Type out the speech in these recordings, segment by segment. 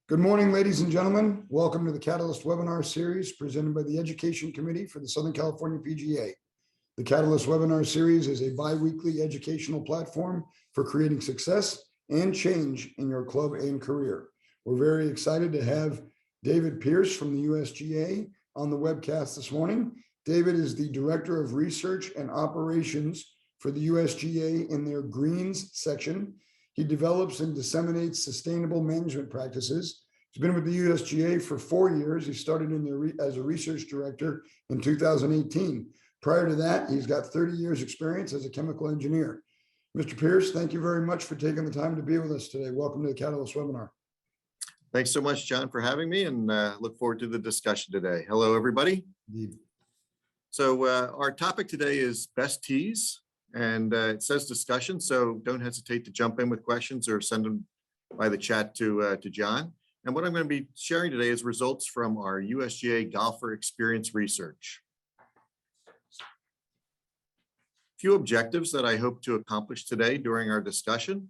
Good morning, ladies and gentlemen. Welcome to the Catalyst webinar series presented by the Education Committee for the Southern California PGA. The Catalyst webinar series is a bi-weekly educational platform for creating success and change in your club and career. We're very excited to have David Pierce from the USGA on the webcast this morning. David is the Director of Research and Operations for the USGA in their Greens section. He develops and disseminates sustainable management practices. He's been with the USGA for 4 years. He started as a research director in 2018. Prior to that, he's got 30 years experience as a chemical engineer. Mr. Pierce, thank you very much for taking the time to be with us today. Welcome to the Catalyst webinar. Thanks so much, John, for having me, and look forward to the discussion today. Hello, everybody. Indeed. So our topic today is best teas. And it says discussion, so don't hesitate to jump in with questions or send them by the chat to John. And what I'm going to be sharing today is results from our USGA golfer experience research. A few objectives that I hope to accomplish today during our discussion.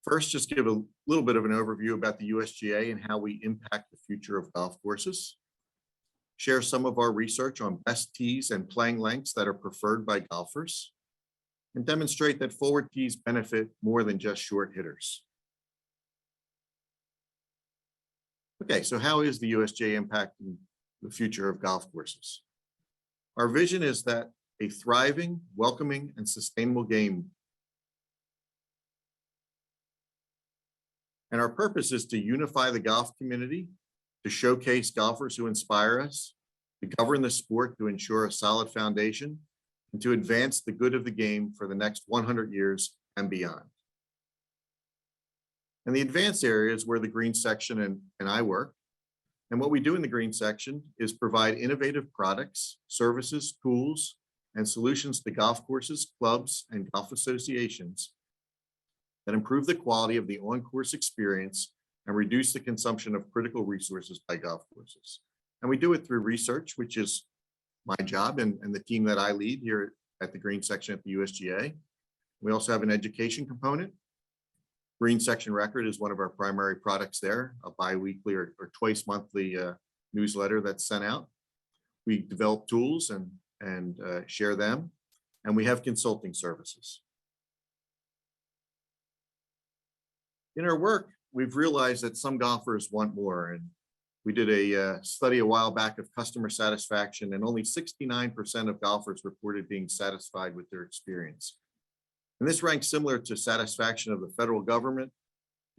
First, just give a little bit of an overview about the USGA and how we impact the future of golf courses. Share some of our research on best tees and playing lengths that are preferred by golfers, and demonstrate that forward tees benefit more than just short hitters. Okay, so how is the USGA impacting the future of golf courses? Our vision is that a thriving, welcoming, and sustainable game. And our purpose is to unify the golf community, to showcase golfers who inspire us, to govern the sport to ensure a solid foundation, and to advance the good of the game for the next 100 years and beyond. And the advanced area is where the green section and I work. And what we do in the green section is provide innovative products, services, tools, and solutions to golf courses, clubs, and golf associations that improve the quality of the on-course experience and reduce the consumption of critical resources by golf courses. And we do it through research, which is my job and the team that I lead here at the green section at the USGA. We also have an education component. Green Section Record is one of our primary products there, a bi-weekly or twice monthly newsletter that's sent out. We develop tools and share them, and we have consulting services. In our work, we've realized that some golfers want more, and we did a study a while back of customer satisfaction, and only 69% of golfers reported being satisfied with their experience. And this ranks similar to satisfaction of the federal government,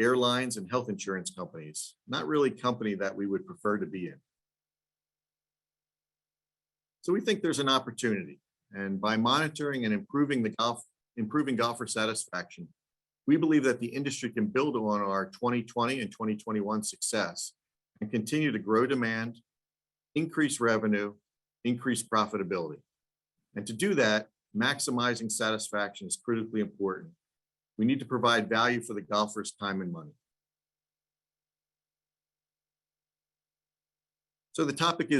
airlines, and health insurance companies, not really a company that we would prefer to be in. So we think there's an opportunity, and by monitoring and improving golfer satisfaction, we believe that the industry can build on our 2020 and 2021 success and continue to grow demand, increase revenue, increase profitability. And to do that, maximizing satisfaction is critically important. We need to provide value for the golfer's time and money. So the topic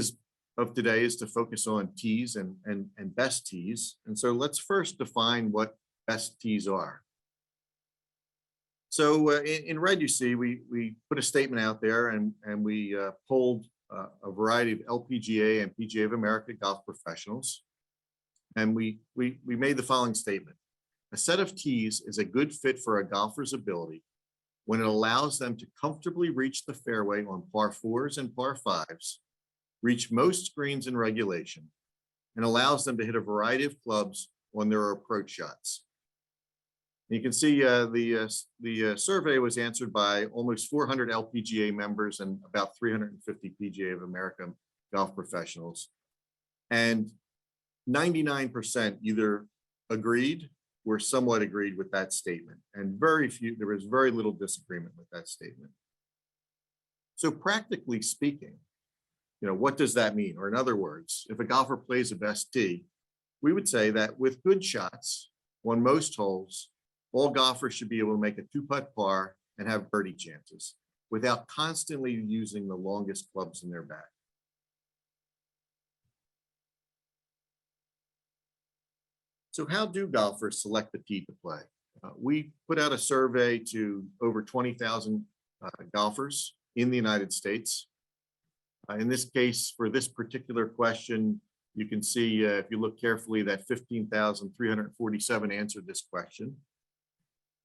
of today is to focus on tees and best tees. And so let's first define what best tees are. So in red, you see, we put a statement out there and we polled a variety of LPGA and PGA of America golf professionals. And we made the following statement. A set of tees is a good fit for a golfer's ability when it allows them to comfortably reach the fairway on par 4s and par 5s, reach most greens in regulation, and allows them to hit a variety of clubs on their approach shots. You can see the survey was answered by almost 400 LPGA members and about 350 PGA of America golf professionals. And 99% either agreed or somewhat agreed with that statement. And there was very little disagreement with that statement. So practically speaking, what does that mean? Or in other words, if a golfer plays a best tee, we would say that with good shots on most holes, all golfers should be able to make a 2-putt par and have birdie chances without constantly using the longest clubs in their bag. So how do golfers select the tee to play? We put out a survey to over 20,000 golfers in the United States. In this case, for this particular question, you can see if you look carefully that 15,347 answered this question.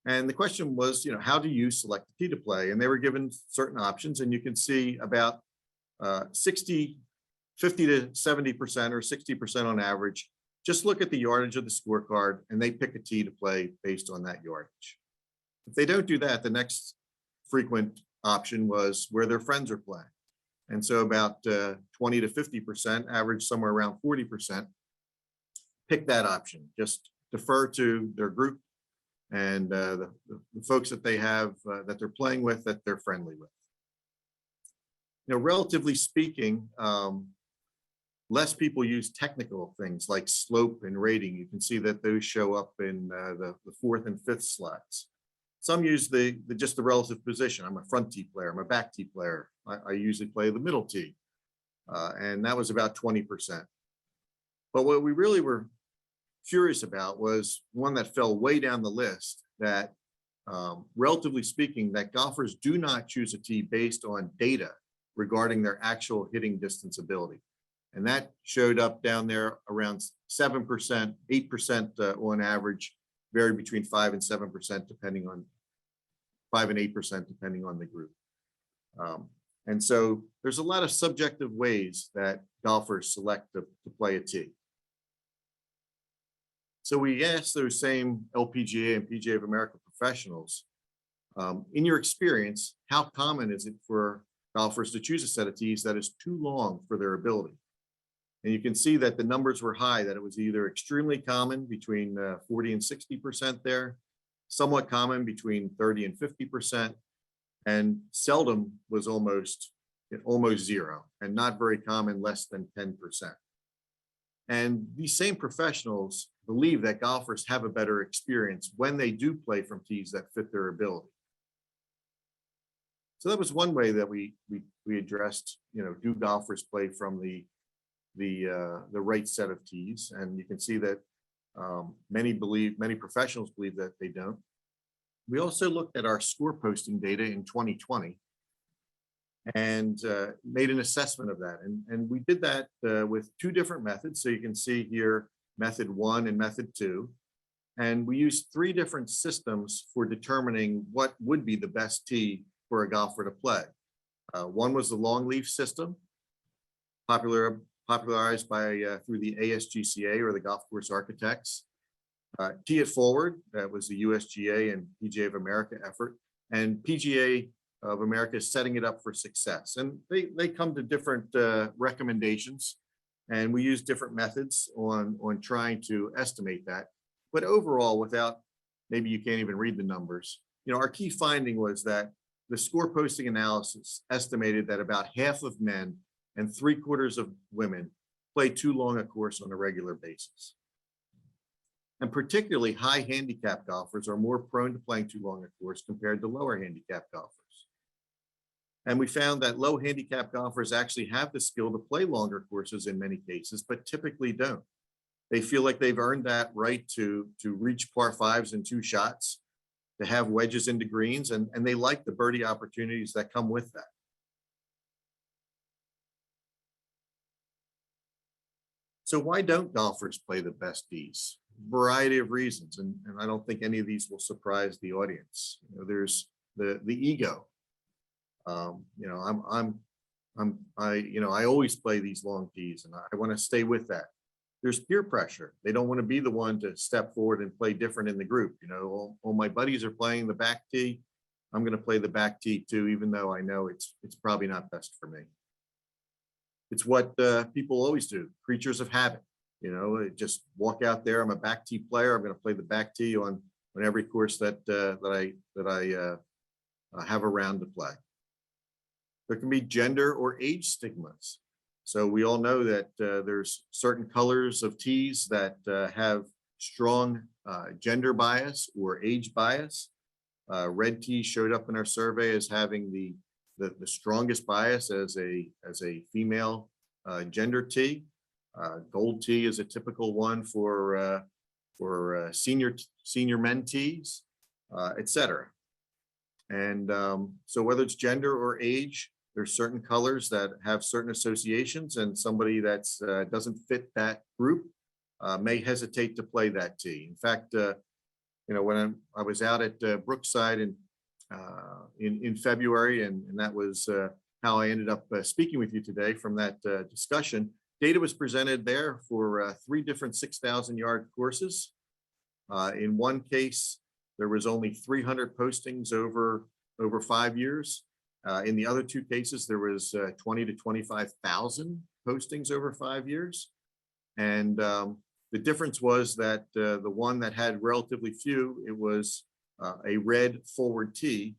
And the question was, how do you select a tee to play? And they were given certain options, and you can see about 50 to 70% or 60% on average just look at the yardage of the scorecard and they pick a tee to play based on that yardage. If they don't do that, the next frequent option was where their friends are playing. And so about 20 to 50%, average somewhere around 40%, pick that option. Just defer to their group and the folks that they have that they're playing with, that they're friendly with. Relatively speaking, less people use technical things like slope and rating. You can see that those show up in the fourth and fifth slides. Some use just the relative position. I'm a front tee player, I'm a back tee player. I usually play the middle tee. And that was about 20%. But what we really were curious about was one that fell way down the list, that relatively speaking, that golfers do not choose a tee based on data regarding their actual hitting distance ability. And that showed up down there around 7%, 8% on average, varied between 5 and 7%, depending on 5 and 8%, depending on the group. And so there's a lot of subjective ways that golfers select to play a tee. So we asked those same LPGA and PGA of America professionals, in your experience, how common is it for golfers to choose a set of tees that is too long for their ability? And you can see that the numbers were high, that it was either extremely common between 40 and 60% there, somewhat common between 30 and 50%, and seldom was almost zero, and not very common, less than 10%. And these same professionals believe that golfers have a better experience when they do play from tees that fit their ability. So that was one way that we addressed, do golfers play from the right set of tees? And you can see that many professionals believe that they don't. We also looked at our score posting data in 2020 and made an assessment of that. And we did that with two different methods. So you can see here, method 1 and method 2. And we used 3 different systems for determining what would be the best tee for a golfer to play. One was the long leaf system, popularized by through the ASGCA, or the Golf Course Architects. Tee It Forward, that was the USGA and PGA of America effort, and PGA of America is setting it up for success. And they come to different recommendations, and we use different methods on trying to estimate that. But overall, without, maybe you can't even read the numbers, our key finding was that the score posting analysis estimated that about half of men and 3/4 of women play too long a course on a regular basis. And particularly high handicap golfers are more prone to playing too long a course compared to lower handicap golfers. And we found that low handicap golfers actually have the skill to play longer courses in many cases, but typically don't. They feel like they've earned that right to reach par 5s in 2 shots, to have wedges into greens, and they like the birdie opportunities that come with that. So why don't golfers play the best tees? Variety of reasons, and I don't think any of these will surprise the audience. There's the ego. I always play these long tees, and I want to stay with that. There's peer pressure. They don't want to be the one to step forward and play different in the group. All my buddies are playing the back tee, I'm going to play the back tee too, even though I know it's probably not best for me. It's what people always do, creatures of habit. Just walk out there. I'm a back tee player. I'm going to play the back tee on every course that I have around to play. There can be gender or age stigmas. So we all know that there's certain colors of tees that have strong gender bias or age bias. Red tee showed up in our survey as having the strongest bias as a female gender tee. Gold tee is a typical one for senior men tees, etc. And so whether it's gender or age, there's certain colors that have certain associations, and somebody that's doesn't fit that group may hesitate to play that tee. In fact, when I was out at Brookside in February, and that was how I ended up speaking with you today from that discussion. Data was presented there for 3 different 6,000-yard courses. In one case, there was only 300 postings over 5 years. In the other 2 cases, there was 20 to 25,000 postings over 5 years. And the difference was that the one that had relatively few, it was a red forward tee.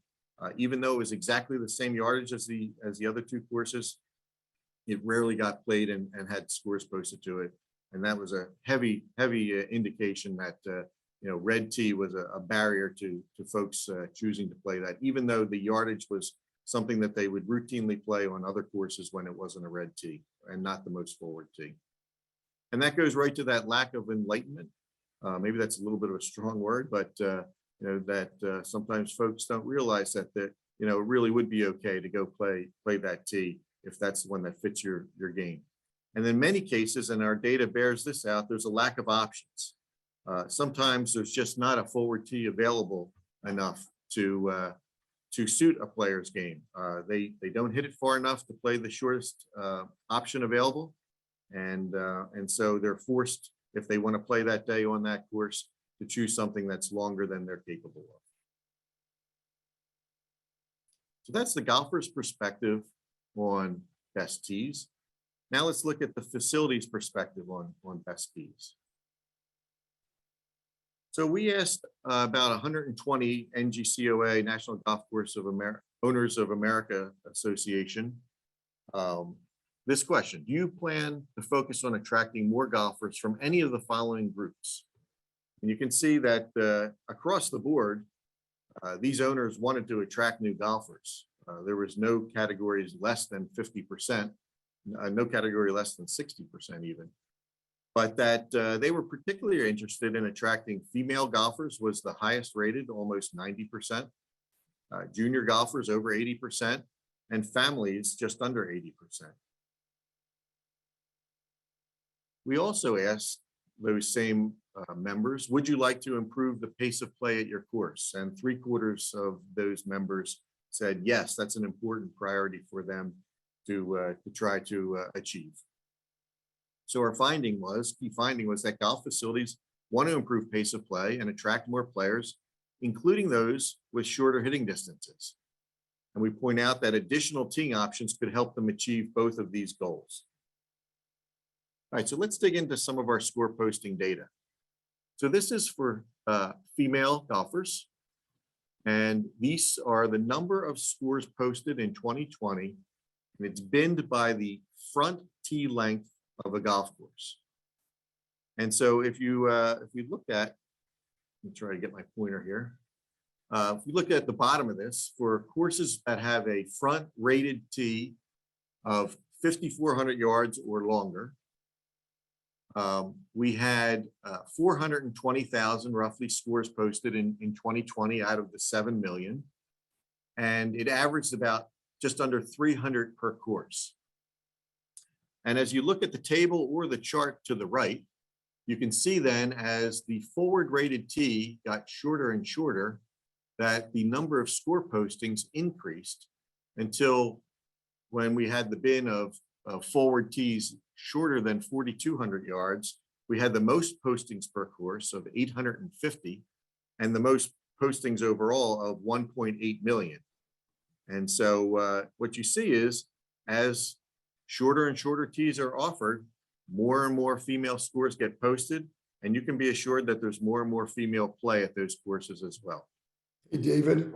Even though it was exactly the same yardage as the other 2 courses, it rarely got played and had scores posted to it. And that was a heavy indication that red tee was a barrier to folks choosing to play that, even though the yardage was something that they would routinely play on other courses when it wasn't a red tee and not the most forward tee. And that goes right to that lack of enlightenment. Maybe that's a little bit of a strong word, but sometimes folks don't realize that it really would be okay to go play that tee if that's the one that fits your game. And in many cases, and our data bears this out, there's a lack of options. Sometimes there's just not a forward tee available enough to suit a player's game. They don't hit it far enough to play the shortest option available, and so they're forced, if they want to play that day on that course, to choose something that's longer than they're capable of. So that's the golfer's perspective on best tees. Now let's look at the facility's perspective on best tees. So we asked about 120 NGCOA, National Golf Course of America, Owners of America Association, this question: do you plan to focus on attracting more golfers from any of the following groups? And you can see that across the board, these owners wanted to attract new golfers. There was no categories less than 50%, no category less than 60% even. But that they were particularly interested in attracting female golfers was the highest rated, almost 90%, junior golfers over 80%, and families just under 80%. We also asked those same members, would you like to improve the pace of play at your course? And 3/4 of those members said, yes, that's an important priority for them to try to achieve. So our key finding was that golf facilities want to improve pace of play and attract more players, including those with shorter hitting distances. And we point out that additional teeing options could help them achieve both of these goals. All right, so let's dig into some of our score posting data. So this is for female golfers, and these are the number of scores posted in 2020, and it's binned by the front tee length of a golf course. And so if you look at, let me try to get my pointer here. If you look at the bottom of this, for courses that have a front rated tee of 5,400 yards or longer, we had 420,000 roughly scores posted in 2020 out of the 7 million. And it averaged about just under 300 per course. And as you look at the table or the chart to the right, you can see then as the forward rated tee got shorter and shorter, that the number of score postings increased until when we had the bin of forward tees shorter than 4,200 yards, we had the most postings per course of 850 and the most postings overall of 1.8 million. And so what you see is as shorter and shorter tees are offered, more and more female scores get posted, and you can be assured that there's more and more female play at those courses as well. Hey, David,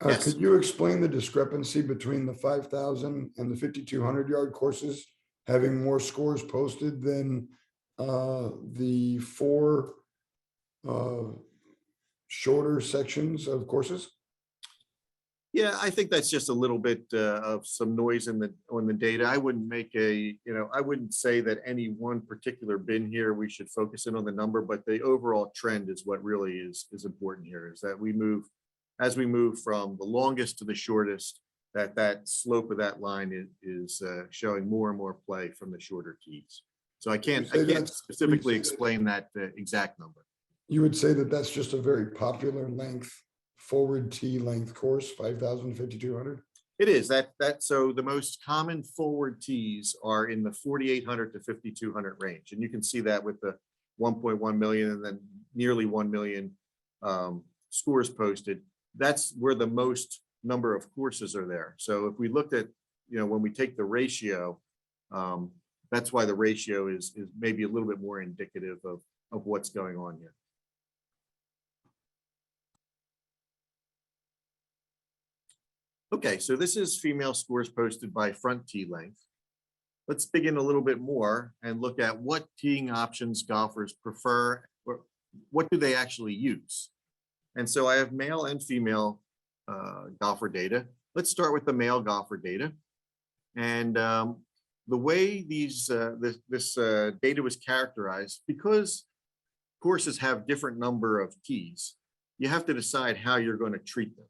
Yes. could you explain the discrepancy between the 5,000 and the 5,200 yard courses having more scores posted than the 4 shorter sections of courses? Yeah, I think that's just a little bit of some noise on the data. I wouldn't make I wouldn't say that any one particular bin here we should focus in on the number, but the overall trend is what really is important here, is that we move as we move from the longest to the shortest, that slope of that line is showing more and more play from the shorter tees. So I can't specifically explain that exact number. You would say that that's just a very popular length, forward tee length course, 5,000, 5,200? It is so the most common forward tees are in the 4,800 to 5,200 range. And you can see that with the 1.1 million and then nearly 1 million scores posted. That's where the most number of courses are there. So if we looked at, when we take the ratio, that's why the ratio is maybe a little bit more indicative of what's going on here. Okay, so this is female scores posted by front tee length. Let's dig in a little bit more and look at what teeing options golfers prefer, or what do they actually use. And so I have male and female golfer data. Let's start with the male golfer data. And the way this data was characterized, because courses have different number of tees, you have to decide how you're going to treat them.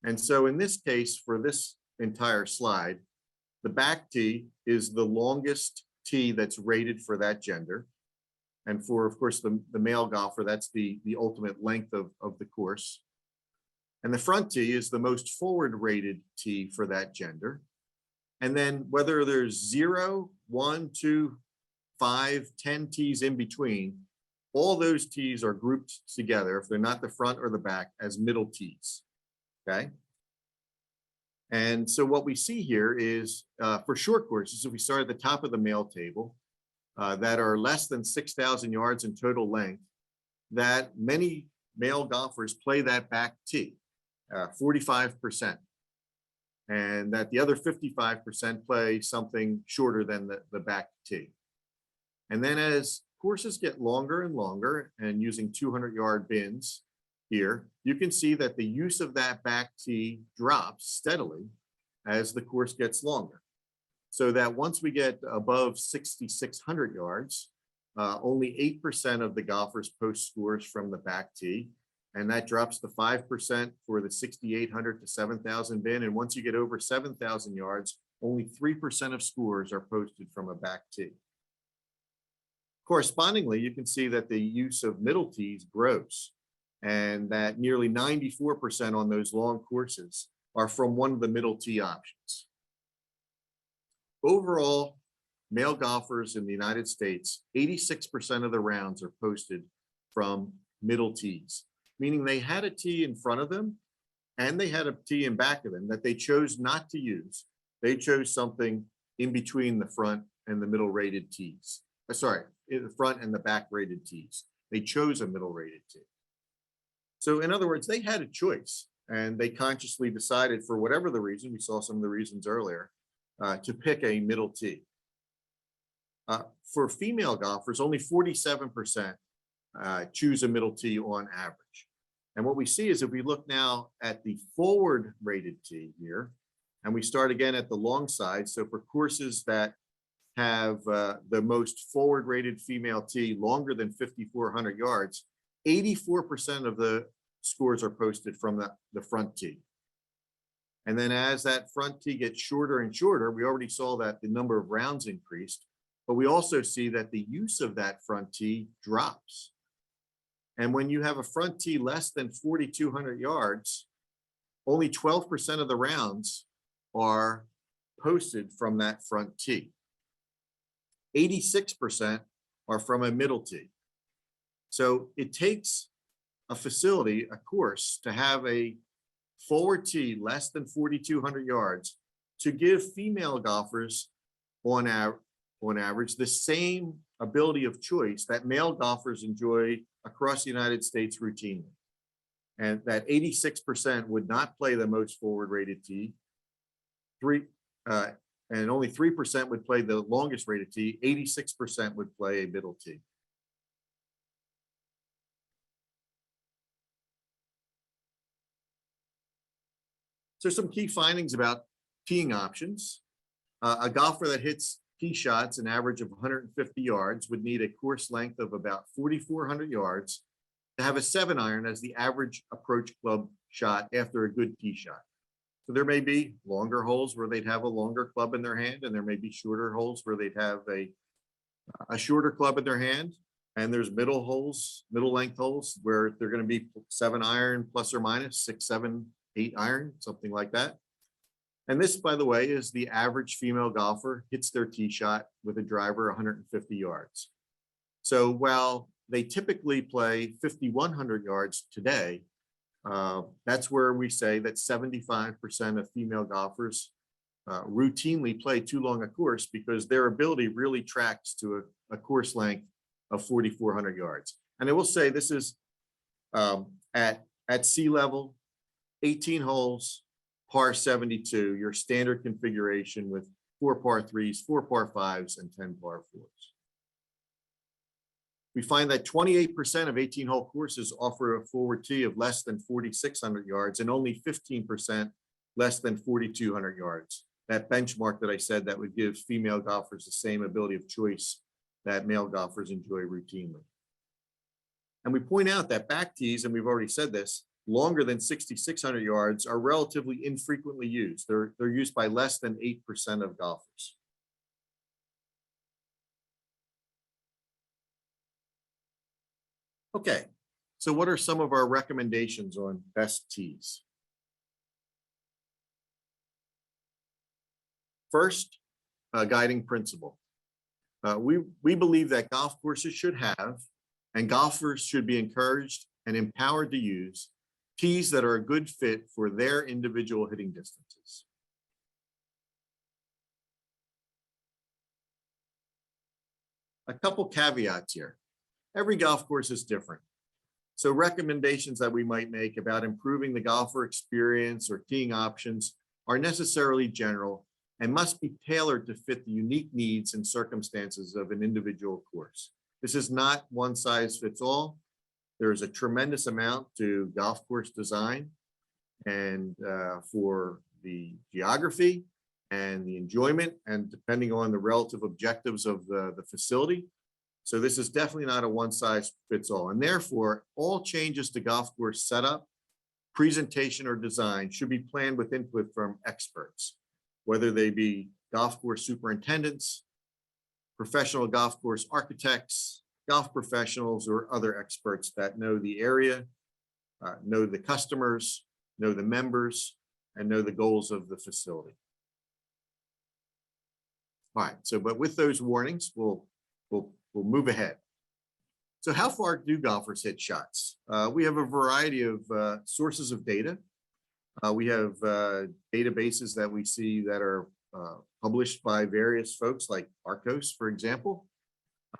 And so in this case, for this entire slide, the back tee is the longest tee that's rated for that gender. And for, of course, the male golfer, that's the ultimate length of the course. And the front tee is the most forward rated tee for that gender. And then whether there's 0, 1, 2, 5, 10 tees in between, all those tees are grouped together, if they're not the front or the back, as middle tees. Okay. And so what we see here is for short courses, if we start at the top of the male table, that are less than 6,000 yards in total length, that many male golfers play that back tee, 45%. And that the other 55% play something shorter than the back tee. And then as courses get longer and longer, and using 200-yard bins here, you can see that the use of that back tee drops steadily as the course gets longer. So that once we get above 6,600 yards, only 8% of the golfers post scores from the back tee. And that drops to 5% for the 6,800 to 7,000 bin. And once you get over 7,000 yards, only 3% of scores are posted from a back tee. Correspondingly, you can see that the use of middle tees grows, and that nearly 94% on those long courses are from one of the middle tee options. Overall, male golfers in the United States, 86% of the rounds are posted from middle tees, meaning they had a tee in front of them and they had a tee in back of them that they chose not to use. They chose something in between the front and the middle rated tees. Sorry, in the front and the back rated tees. They chose a middle rated tee. So in other words, they had a choice, and they consciously decided, for whatever the reason, we saw some of the reasons earlier, to pick a middle tee. For female golfers, only 47% choose a middle tee on average. And what we see is, if we look now at the forward rated tee here, and we start again at the long side, so for courses that have the most forward rated female tee longer than 5,400 yards, 84% of the scores are posted from the front tee. And then as that front tee gets shorter and shorter, we already saw that the number of rounds increased, but we also see that the use of that front tee drops. And when you have a front tee less than 4,200 yards, only 12% of the rounds are posted from that front tee. 86% are from a middle tee. So it takes a facility, a course, to have a forward tee less than 4,200 yards to give female golfers on average the same ability of choice that male golfers enjoy across the United States routinely. And that 86% would not play the most forward rated tee. And only 3% would play the longest rated tee. 86% would play a middle tee. So some key findings about teeing options. A golfer that hits tee shots an average of 150 yards would need a course length of about 4,400 yards to have a 7-iron as the average approach club shot after a good tee shot. So there may be longer holes where they'd have a longer club in their hand, and there may be shorter holes where they'd have a shorter club in their hand. And there's middle holes, middle length holes where they're going to be 7-iron plus or minus 6, 7, 8-iron, something like that. And this, by the way, is the average female golfer hits their tee shot with a driver 150 yards. So while they typically play 5,100 yards today, that's where we say that 75% of female golfers routinely play too long a course because their ability really tracks to a course length of 4,400 yards. And I will say this is at sea level, 18 holes, par 72, your standard configuration with 4 par 3s, 4 par 5s, and 10 par 4s. We find that 28% of 18-hole courses offer a forward tee of less than 4,600 yards and only 15% less than 4,200 yards. That benchmark that I said that would give female golfers the same ability of choice that male golfers enjoy routinely. And we point out that back tees, and we've already said this, longer than 6,600 yards are relatively infrequently used. They're used by less than 8% of golfers. Okay, so what are some of our recommendations on best tees? First, a guiding principle. We believe that golf courses should have, and golfers should be encouraged and empowered to use, tees that are a good fit for their individual hitting distances. A couple caveats here. Every golf course is different. So recommendations that we might make about improving the golfer experience or teeing options are necessarily general and must be tailored to fit the unique needs and circumstances of an individual course. This is not one size fits all. There is a tremendous amount to golf course design and for the geography and the enjoyment and depending on the relative objectives of the facility. So this is definitely not a one size fits all. And therefore, all changes to golf course setup, presentation, or design should be planned with input from experts, whether they be golf course superintendents, professional golf course architects, golf professionals, or other experts that know the area, know the customers, know the members, and know the goals of the facility. All right, so but with those warnings, we'll move ahead. So how far do golfers hit shots? We have a variety of sources of data. We have databases that we see that are published by various folks like Arcos, for example.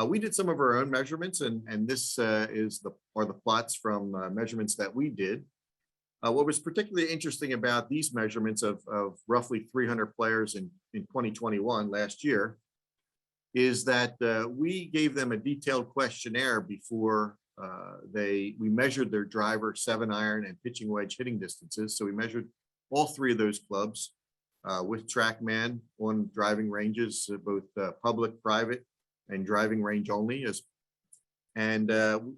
We did some of our own measurements, and this are the plots from measurements that we did. What was particularly interesting about these measurements of roughly 300 players in 2021, last year, is that we gave them a detailed questionnaire before we measured their driver, 7-iron, and pitching wedge hitting distances. So we measured all 3 of those clubs with TrackMan on driving ranges, both public, private, and driving range only. And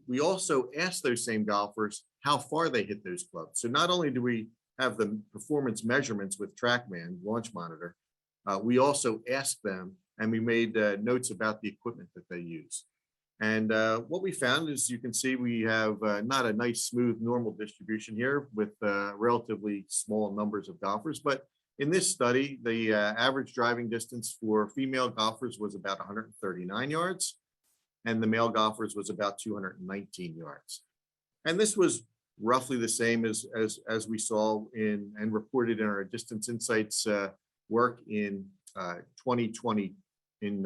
we also asked those same golfers how far they hit those clubs. So not only do we have the performance measurements with TrackMan launch monitor, we also asked them, and we made notes about the equipment that they use. And what we found is, you can see we have not a nice, smooth, normal distribution here with relatively small numbers of golfers. But in this study, the average driving distance for female golfers was about 139 yards, and the male golfers was about 219 yards. And this was roughly the same as we saw in and reported in our Distance Insights work in 2020. In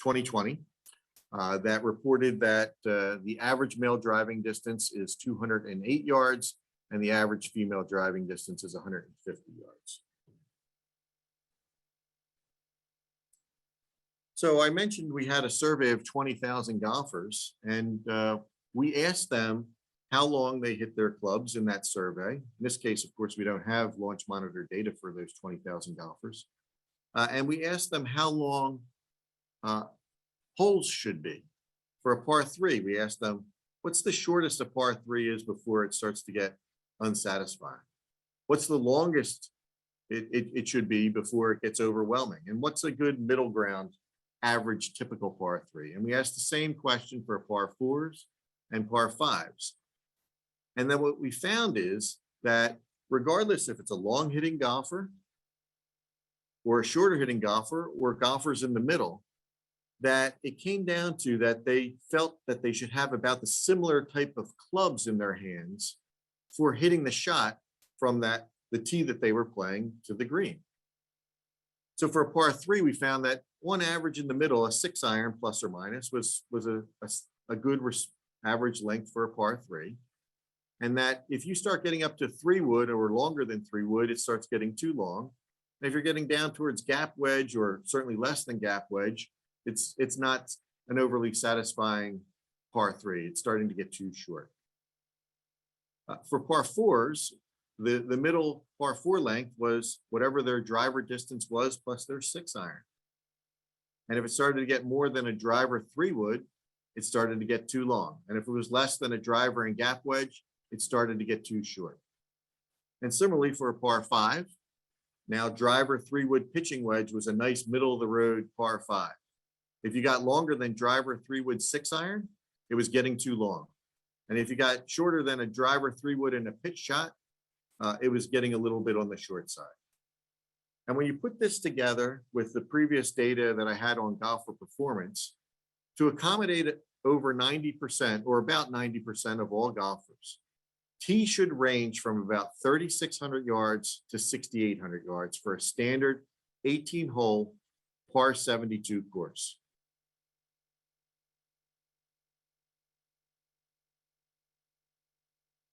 2020, that reported that the average male driving distance is 208 yards and the average female driving distance is 150 yards. So I mentioned we had a survey of 20,000 golfers, and we asked them how long they hit their clubs in that survey. In this case, of course, we don't have launch monitor data for those 20,000 golfers. And we asked them how long holes should be. For a par 3, we asked them what's the shortest a par 3 is before it starts to get unsatisfying? What's the longest it should be before it gets overwhelming? And what's a good middle ground, average typical par 3? And we asked the same question for par 4s and par 5s. And then what we found is that regardless if it's a long hitting golfer or a shorter hitting golfer or golfers in the middle, that it came down to that they felt that they should have about the similar type of clubs in their hands for hitting the shot from the tee that they were playing to the green. So for a par 3, we found that on average in the middle, a 6-iron plus or minus was a good average length for a par 3. And that if you start getting up to 3-wood or longer than 3-wood, it starts getting too long. And if you're getting down towards gap wedge or certainly less than gap wedge, it's not an overly satisfying par 3. It's starting to get too short. For par 4s, the middle par 4 length was whatever their driver distance was plus their 6-iron. And if it started to get more than a driver 3-wood, it started to get too long. And if it was less than a driver and gap wedge, it started to get too short. And similarly for a par 5, now driver 3-wood pitching wedge was a nice middle of the road par 5. If you got longer than driver 3-wood 6-iron, it was getting too long. And if you got shorter than a driver 3-wood and a pitch shot, it was getting a little bit on the short side. And when you put this together with the previous data that I had on golfer performance, to accommodate over 90% or about 90% of all golfers, tee should range from about 3,600 yards to 6,800 yards for a standard 18-hole par 72 course.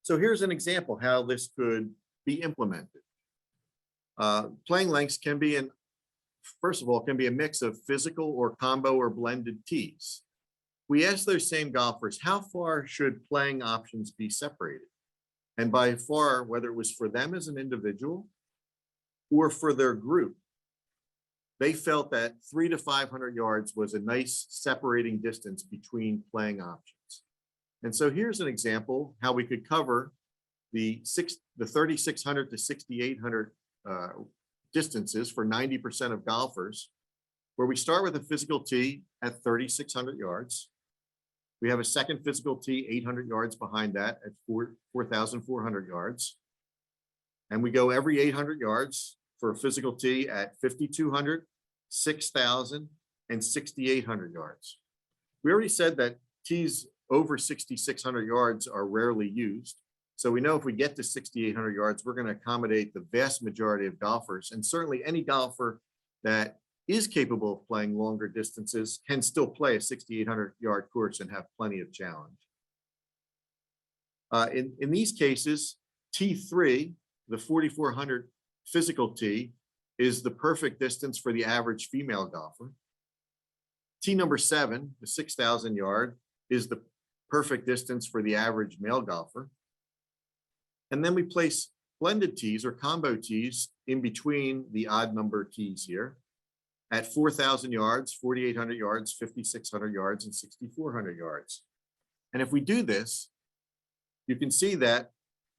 So here's an example how this could be implemented. Playing lengths can be, first of all, can be a mix of physical or combo or blended tees. We asked those same golfers, how far should playing options be separated? And by far, whether it was for them as an individual or for their group, they felt that 300 to 500 yards was a nice separating distance between playing options. And so here's an example how we could cover the 3,600 to 6,800 distances for 90% of golfers, where we start with a physical tee at 3,600 yards. We have a second physical tee 800 yards behind that at 4,400 yards. And we go every 800 yards for a physical tee at 5,200, 6,000, and 6,800 yards. We already said that tees over 6,600 yards are rarely used. So we know if we get to 6,800 yards, we're going to accommodate the vast majority of golfers. And certainly any golfer that is capable of playing longer distances can still play a 6,800 yard course and have plenty of challenge. In these cases, T3, the 4,400 physical tee, is the perfect distance for the average female golfer. Tee number 7, the 6,000 yard, is the perfect distance for the average male golfer. And then we place blended tees or combo tees in between the odd number tees here at 4,000 yards, 4,800 yards, 5,600 yards, and 6,400 yards. And if we do this, you can see that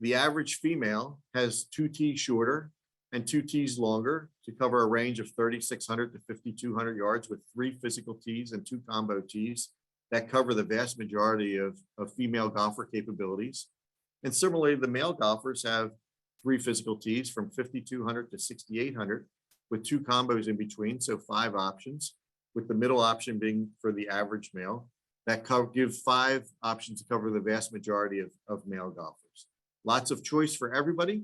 the average female has 2 tees shorter and 2 tees longer to cover a range of 3,600 to 5,200 yards with 3 physical tees and 2 combo tees that cover the vast majority of female golfer capabilities. And similarly, the male golfers have 3 physical tees from 5,200 to 6,800 with 2 combos in between, so 5 options, with the middle option being for the average male. That give 5 options to cover the vast majority of male golfers. Lots of choice for everybody,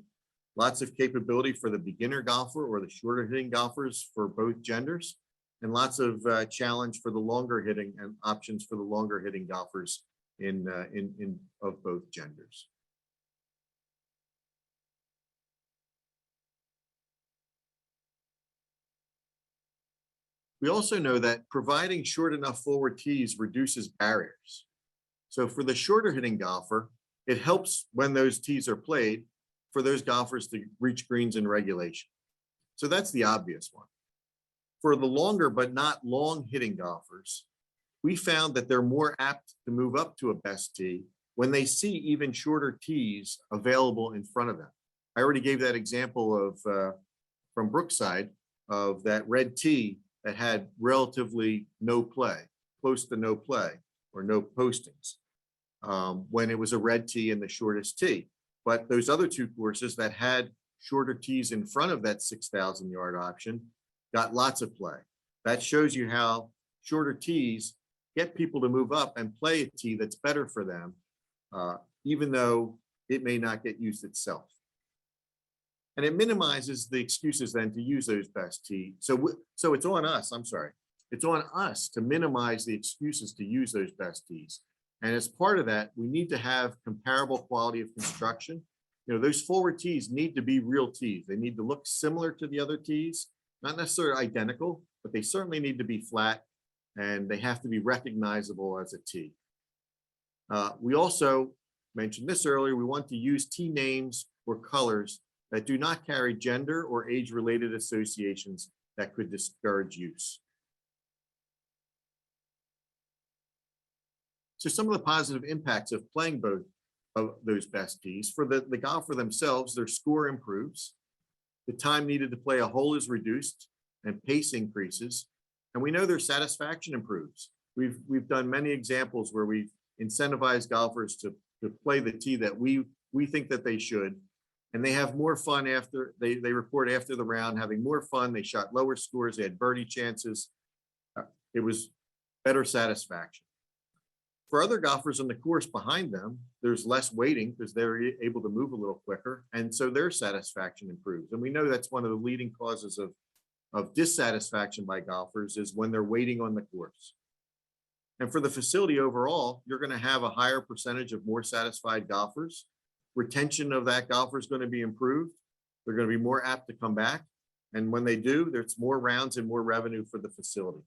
lots of capability for the beginner golfer or the shorter hitting golfers for both genders, and lots of challenge for the longer hitting and options for the longer hitting golfers of both genders. We also know that providing short enough forward tees reduces barriers. So for the shorter hitting golfer, it helps when those tees are played for those golfers to reach greens in regulation. So that's the obvious one. For the longer but not long hitting golfers, we found that they're more apt to move up to a best tee when they see even shorter tees available in front of them. I already gave that example of from Brookside of that red tee that had relatively no play, close to no play or no postings, when it was a red tee and the shortest tee. But those other two courses that had shorter tees in front of that 6,000 yard option got lots of play. That shows you how shorter tees get people to move up and play a tee that's better for them, even though it may not get used itself. And it minimizes the excuses then to use those best tees. So it's on us, I'm sorry. It's on us to minimize the excuses to use those best tees. And as part of that, we need to have comparable quality of construction. You know, those forward tees need to be real tees. They need to look similar to the other tees, not necessarily identical, but they certainly need to be flat and they have to be recognizable as a tee. We also mentioned this earlier, we want to use tee names or colors that do not carry gender or age-related associations that could discourage use. So some of the positive impacts of playing both of those best tees, for the golfer themselves, their score improves, the time needed to play a hole is reduced, and pace increases, and we know their satisfaction improves. We've done many examples where we've incentivized golfers to play the tee that we think that they should, and they have more fun after they report after the round, having more fun. They shot lower scores, they had birdie chances. It was better satisfaction. For other golfers on the course behind them, there's less waiting because they're able to move a little quicker, and so their satisfaction improves. And we know that's one of the leading causes of dissatisfaction by golfers is when they're waiting on the course. And for the facility overall, you're going to have a higher percentage of more satisfied golfers. Retention of that golfer is going to be improved. They're going to be more apt to come back. And when they do, there's more rounds and more revenue for the facility.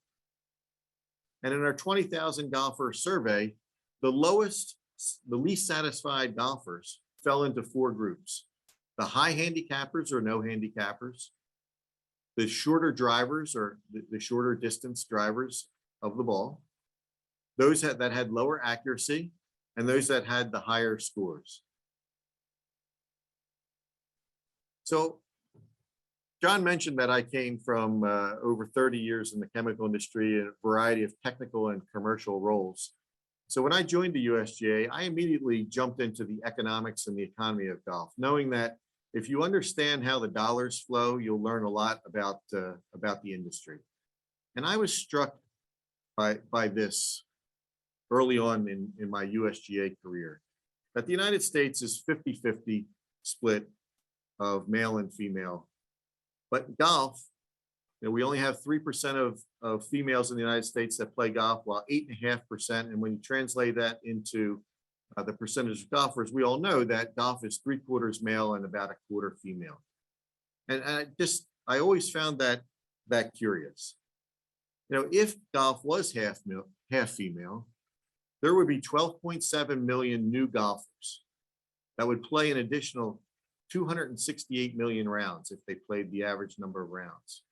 And in our 20,000 golfer survey, the least satisfied golfers fell into 4 groups. The high handicappers or no handicappers, the shorter drivers or the shorter distance drivers of the ball, those that had lower accuracy, and those that had the higher scores. So John mentioned that I came from over 30 years in the chemical industry in a variety of technical and commercial roles. So when I joined the USGA, I immediately jumped into the economics and the economy of golf, knowing that if you understand how the dollars flow, you'll learn a lot about the industry. And I was struck by this early on in my USGA career, that the United States is 50-50 split of male and female. But golf, you know, we only have 3% of females in the United States that play golf, while 8.5%. And when you translate that into the percentage of golfers, we all know that golf is 3/4 male and about 1/4 female. And I always found that curious. You know, if golf was half female, there would be 12.7 million new golfers that would play an additional 268 million rounds if they played the average number of rounds.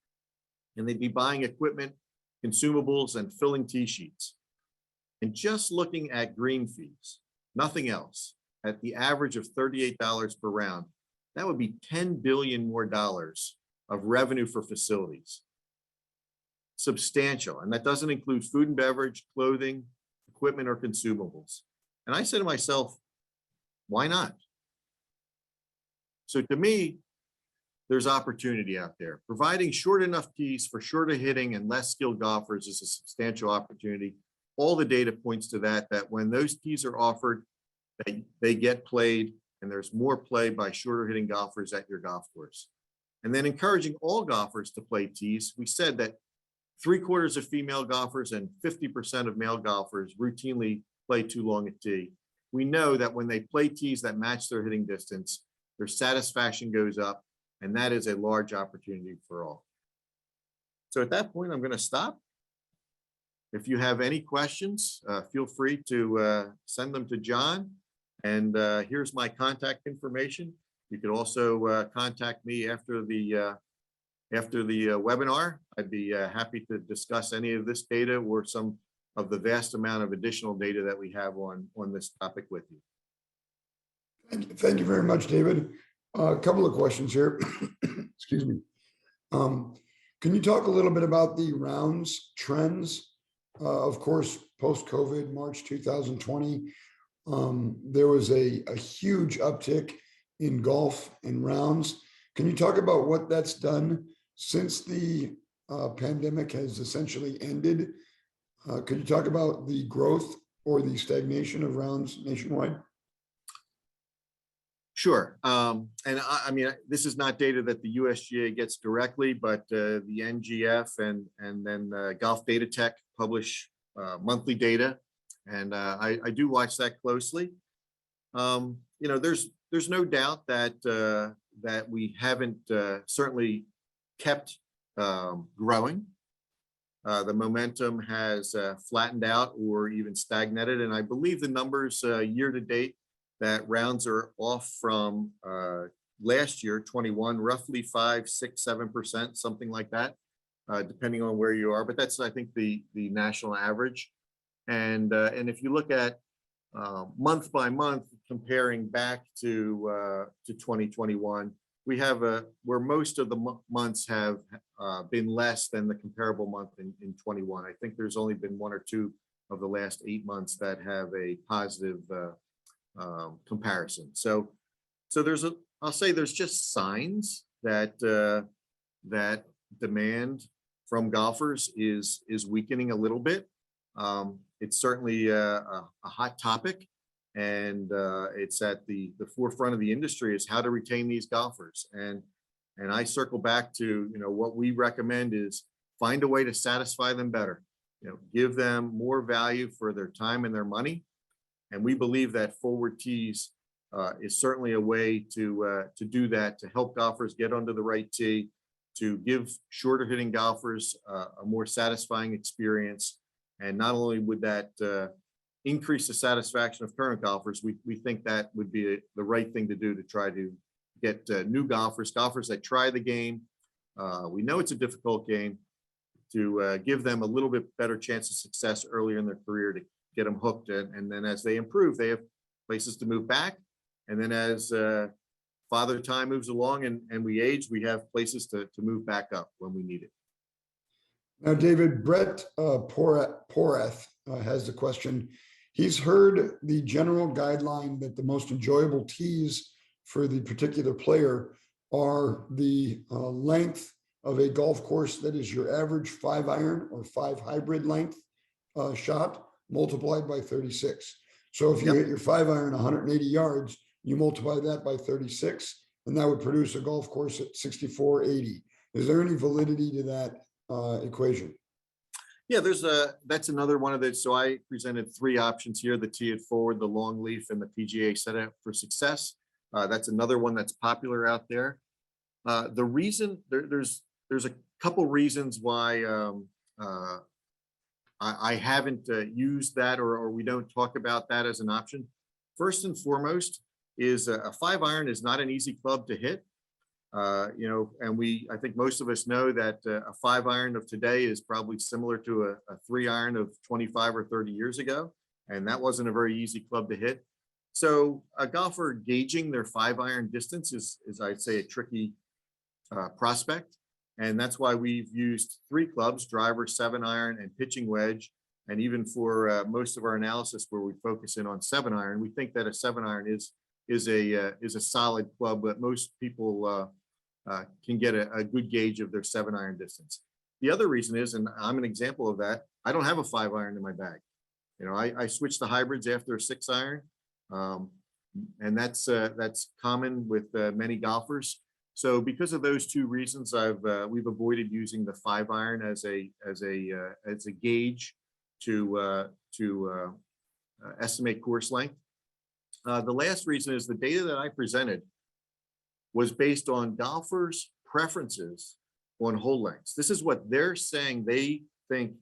And they'd be buying equipment, consumables, and filling tee sheets. And just looking at green fees, nothing else, at the average of $38 per round, that would be $10 billion more of revenue for facilities. Substantial. And that doesn't include food and beverage, clothing, equipment, or consumables. And I said to myself, why not? So to me, there's opportunity out there. Providing short enough tees for shorter hitting and less skilled golfers is a substantial opportunity. All the data points to that when those tees are offered, they get played, and there's more play by shorter hitting golfers at your golf course. And then encouraging all golfers to play tees. We said that 3/4 of female golfers and 50% of male golfers routinely play too long a tee. We know that when they play tees that match their hitting distance, their satisfaction goes up, and that is a large opportunity for all. So at that point, I'm going to stop. If you have any questions, feel free to send them to John. And here's my contact information. You could also contact me after the webinar. I'd be happy to discuss any of this data or some of the vast amount of additional data that we have on this topic with you. Thank you very much, David. A couple of questions here. Excuse me. Can you talk a little bit about the rounds trends? Of course, post-COVID, March 2020, there was a huge uptick in golf and rounds. Can you talk about what that's done since the pandemic has essentially ended? Could you talk about the growth or the stagnation of rounds nationwide? Sure. And I mean, this is not data that the USGA gets directly, but the NGF and then Golf Data Tech publish monthly data. And I do watch that closely. There's no doubt that that we haven't certainly kept growing. The momentum has flattened out or even stagnated. And I believe the numbers year to date that rounds are off from last year, 21, roughly 5, 6, 7%, something like that, depending on where you are. But that's, I think, the national average. And if you look at month by month, comparing back to 2021, we have where most of the months have been less than the comparable month in 21. I think there's only been 1 or 2 of the last 8 months that have a positive comparison. So I'll say there's just signs that that demand from golfers is weakening a little bit. It's certainly a hot topic, and it's at the forefront of the industry is how to retain these golfers. And I circle back to, what we recommend is find a way to satisfy them better. Give them more value for their time and their money. And we believe that forward tees is certainly a way to do that, to help golfers get onto the right tee, to give shorter hitting golfers a more satisfying experience. And not only would that increase the satisfaction of current golfers, we think that would be the right thing to do to try to get new golfers that try the game. We know it's a difficult game, to give them a little bit better chance of success earlier in their career, to get them hooked. And then as they improve, they have places to move back. And then as father time moves along and we age, we have places to move back up when we need it. Now, David, Brett Porath has the question. He's heard the general guideline that the most enjoyable tees for the particular player are the length of a golf course that is your average 5-iron or 5 hybrid length shot multiplied by 36. So if you hit your 5-iron 180 yards, you multiply that by 36, and that would produce a golf course at 6480. Is there any validity to that equation? Yeah, that's another one of the, so I presented 3 options here: the tee it forward, the long leaf, and the PGA set up for success. That's another one that's popular out there. The reason there's a couple reasons why I haven't used that, or we don't talk about that as an option. First and foremost is a 5-iron is not an easy club to hit. And I think most of us know that a 5-iron of today is probably similar to a 3-iron of 25 or 30 years ago. And that wasn't a very easy club to hit. So a golfer gauging their 5-iron distance is I'd say, a tricky prospect. And that's why we've used 3 clubs: driver, 7-iron, and pitching wedge. And even for most of our analysis where we focus in on 7-iron, we think that a 7-iron is a solid club, but most people can get a good gauge of their 7-iron distance. The other reason is, and I'm an example of that, I don't have a 5-iron in my bag. I switched to hybrids after a 6-iron, and that's common with many golfers. So because of those 2 reasons, we've avoided using the 5-iron as a gauge to estimate course length. The last reason is the data that I presented was based on golfers' preferences on hole lengths. This is what they're saying they think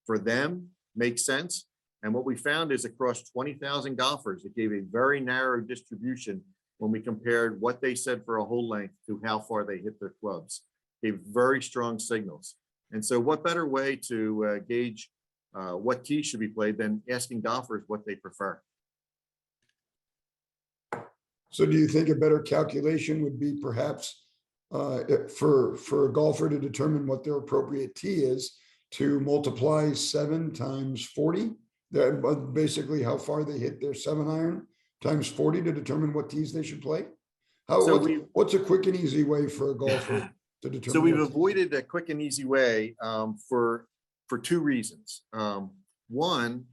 for them makes sense. And what we found is across 20,000 golfers, it gave a very narrow distribution when we compared what they said for a hole length to how far they hit their clubs. Gave very strong signals. And so what better way to gauge what tee should be played than asking golfers what they prefer? So do you think a better calculation would be perhaps for a golfer to determine what their appropriate tee is, to multiply 7 times 40? That basically how far they hit their 7-iron times 40 to determine what tees they should play? So What's a quick and easy way for a golfer to determine? So we've what tee? avoided a quick and easy way for 2 reasons. One,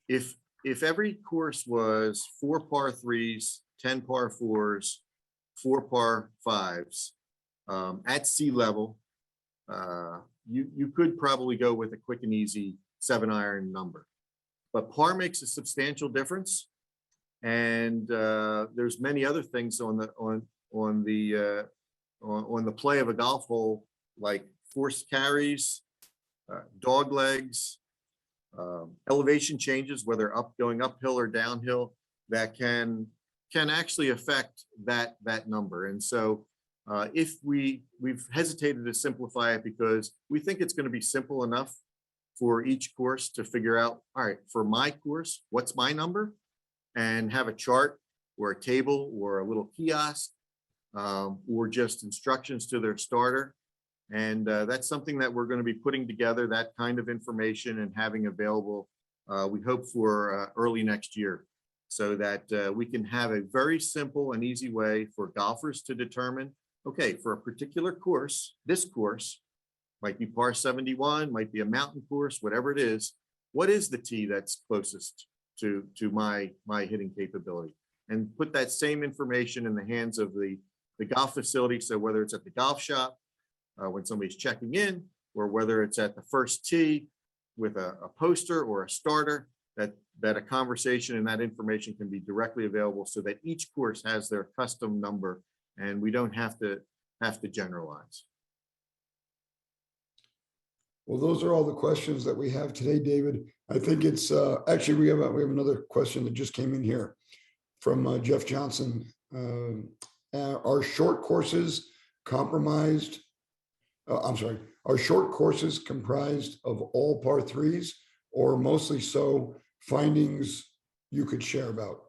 if every course was 4 par 3s, 10 par 4s, 4 par 5s at sea level, you could probably go with a quick and easy 7-iron number. But par makes a substantial difference, and there's many other things on the play of a golf hole, like forced carries, dog legs, elevation changes, whether going uphill or downhill, that can actually affect that number. And so if we've hesitated to simplify it because we think it's going to be simple enough for each course to figure out, all right, for my course, what's my number, and have a chart or a table or a little kiosk or just instructions to their starter. And that's something that we're going to be putting together, that kind of information, and having available, we hope, for early next year, so that we can have a very simple and easy way for golfers to determine, okay, for a particular course, this course might be par 71, might be a mountain course, whatever it is, what is the tee that's closest to my hitting capability? And put that same information in the hands of the golf facility. So whether it's at the golf shop, when somebody's checking in, or whether it's at the first tee with a poster or a starter, that a conversation and that information can be directly available, so that each course has their custom number and we don't have to generalize. Well, those are all the questions that we have today, David. I think it's actually we have another question that just came in here from Jeff Johnson. Are short courses comprised of all par 3s, or mostly so findings you could share about?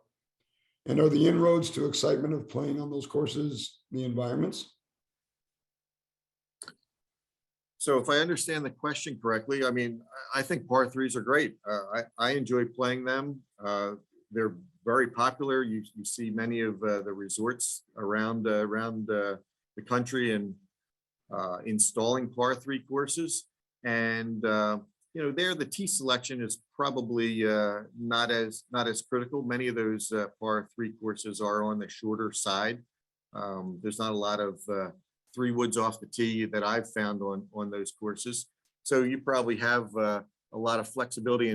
And are the inroads to excitement of playing on those courses the environments? So if I understand the question correctly, I mean, I think par 3s are great. I enjoy playing them. They're very popular. You see many of the resorts around the country and installing par 3 courses. And there the tee selection is probably not as critical. Many of those par 3 courses are on the shorter side. There's not a lot of 3 woods off the tee that I've found on those courses. So you probably have a lot of flexibility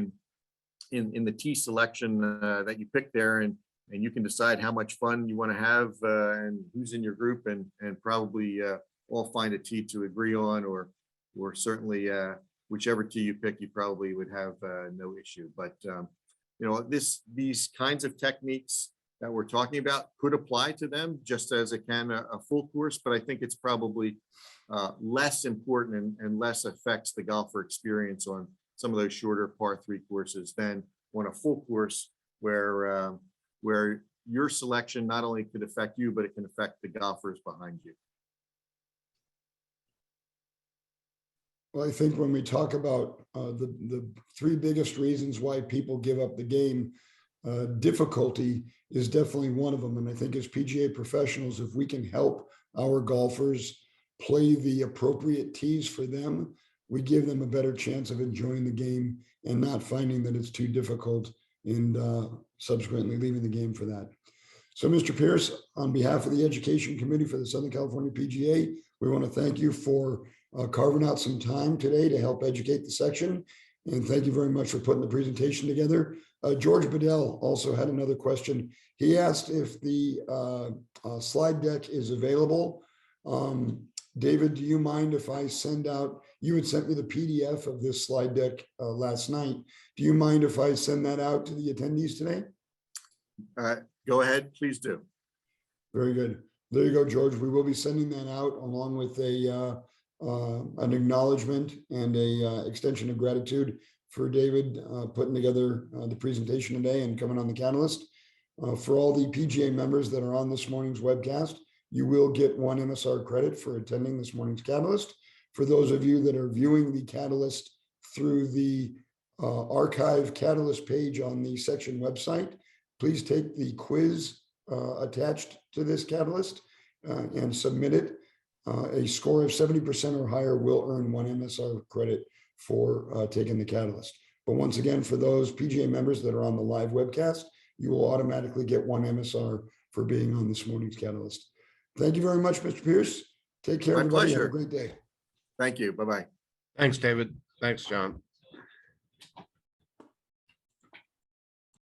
in the tee selection that you pick there, and you can decide how much fun you want to have and who's in your group, and probably all find a tee to agree on, or certainly whichever tee you pick, you probably would have no issue. But these kinds of techniques that we're talking about could apply to them just as it can a full course, but I think it's probably less important and less affects the golfer experience on some of those shorter par 3 courses than on a full course where your selection not only could affect you, but it can affect the golfers behind you. Well, I think when we talk about the 3 biggest reasons why people give up the game, difficulty is definitely one of them. And I think as PGA professionals, if we can help our golfers play the appropriate tees for them, we give them a better chance of enjoying the game and not finding that it's too difficult and subsequently leaving the game for that. So, Mr. Pierce, on behalf of the Education Committee for the Southern California PGA, we want to thank you for carving out some time today to help educate the section. And thank you very much for putting the presentation together. George Bedell also had another question. He asked if the slide deck is available. David, do you mind if I send out, you had sent me the PDF of this slide deck last night. Do you mind if I send that out to the attendees today? Go ahead, please do. Very good. There you go, George. We will be sending that out along with an acknowledgement and a extension of gratitude for David putting together the presentation today and coming on the Catalyst. For all the PGA members that are on this morning's webcast, you will get 1 MSR credit for attending this morning's Catalyst. For those of you that are viewing the Catalyst through the archive Catalyst page on the section website, please take the quiz attached to this Catalyst and submit it. A score of 70% or higher will earn 1 MSR credit for taking the Catalyst. But once again, for those PGA members that are on the live webcast, you will automatically get 1 MSR for being on this morning's Catalyst. Thank you very much, Mr. Pierce. Take care, My everybody. Have pleasure. a great day. Thank you. Bye-bye. Thanks, David. Thanks, John.